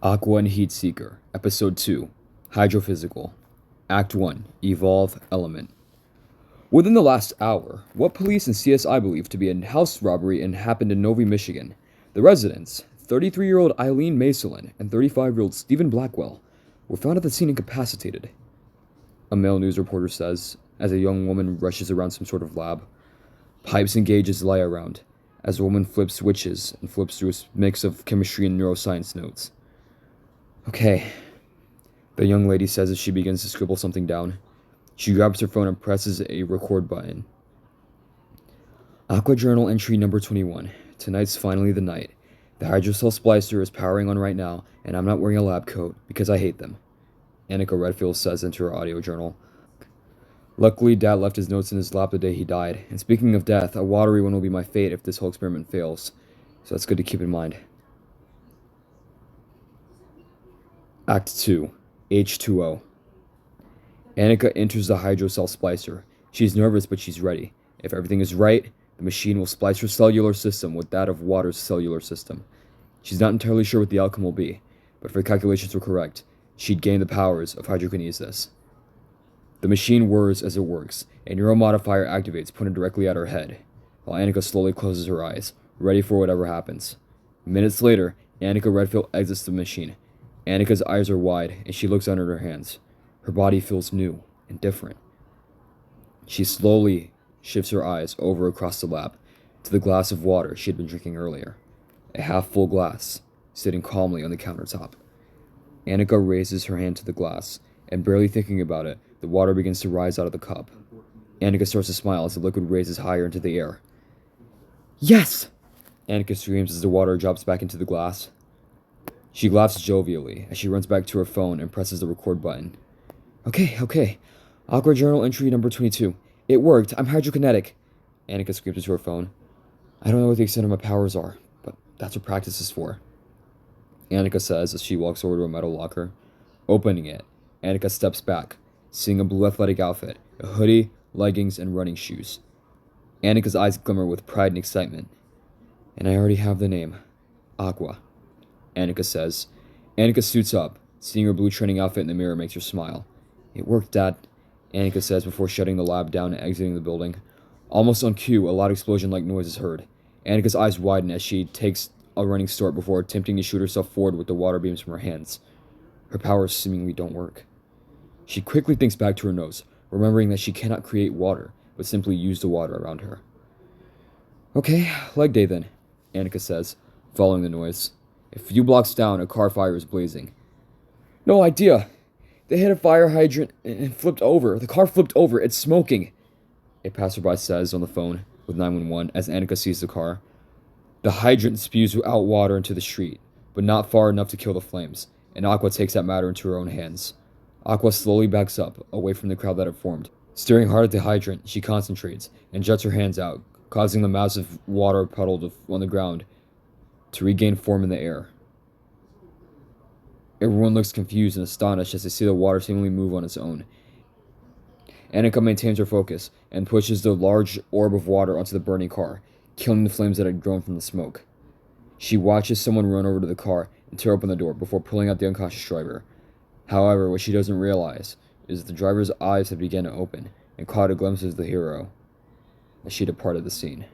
Aqua and Heat Seeker, Episode 2, HydroPhysical, Act 1, Evolve Element. Within the last hour, what police and CSI believe to be a house robbery happened in Novi, Michigan. The residents, 33-year-old Eileen Maselin and 35-year-old Stephen Blackwell, were found at the scene incapacitated. A male news reporter says, as a young woman rushes around some sort of lab. Pipes and gauges lie around, as the woman flips switches and flips through a mix of chemistry and neuroscience notes. Okay, the young lady says as she begins to scribble something down. She grabs her phone and presses a record button. Aqua Journal entry number 21. Tonight's finally the night. The hydrocell splicer is powering on right now, and I'm not wearing a lab coat because I hate them. Annika Redfield says into her audio journal. Luckily, Dad left his notes in his lap the day he died, and speaking of death, a watery one will be my fate if this whole experiment fails, so that's good to keep in mind. Act 2, H2O. Annika enters the hydrocell splicer. She's nervous, but she's ready. If everything is right, the machine will splice her cellular system with that of water's cellular system. She's not entirely sure what the outcome will be, but if her calculations were correct, she'd gain the powers of hydrokinesis. The machine whirs as it works. A neuromodifier activates, pointed directly at her head, while Annika slowly closes her eyes, ready for whatever happens. Minutes later, Annika Redfield exits the machine. Annika's eyes are wide, and she looks under her hands. Her body feels new and different. She slowly shifts her eyes over across the lab to the glass of water she had been drinking earlier. A half-full glass, sitting calmly on the countertop. Annika raises her hand to the glass, and barely thinking about it, the water begins to rise out of the cup. Annika starts to smile as the liquid raises higher into the air. Yes! Annika screams as the water drops back into the glass. She laughs jovially as she runs back to her phone and presses the record button. Okay. Aqua Journal entry number 22. It worked. I'm hydrokinetic. Annika screams into her phone. I don't know what the extent of my powers are, but that's what practice is for. Annika says as she walks over to a metal locker. Opening it, Annika steps back, seeing a blue athletic outfit, a hoodie, leggings, and running shoes. Annika's eyes glimmer with pride and excitement. And I already have the name. Aqua. Annika says. Annika suits up. Seeing her blue training outfit in the mirror makes her smile. It worked, Dad, Annika says before shutting the lab down and exiting the building. Almost on cue, a loud explosion-like noise is heard. Annika's eyes widen as she takes a running start before attempting to shoot herself forward with the water beams from her hands. Her powers seemingly don't work. She quickly thinks back to her nose, remembering that she cannot create water, but simply use the water around her. Okay, leg day then, Annika says, following the noise. A few blocks down, a car fire is blazing. No idea. They hit a fire hydrant and flipped over. The car flipped over. It's smoking, a passerby says on the phone with 911 as Annika sees the car. The hydrant spews out water into the street, but not far enough to kill the flames, and Aqua takes that matter into her own hands. Aqua slowly backs up, away from the crowd that had formed. Staring hard at the hydrant, she concentrates and juts her hands out, causing the massive water puddle on the ground to regain form in the air. Everyone looks confused and astonished as they see the water seemingly move on its own. Annika maintains her focus and pushes the large orb of water onto the burning car, killing the flames that had grown from the smoke. She watches someone run over to the car and tear open the door before pulling out the unconscious driver. However, what she doesn't realize is that the driver's eyes had begun to open and caught a glimpse of the hero as she departed the scene.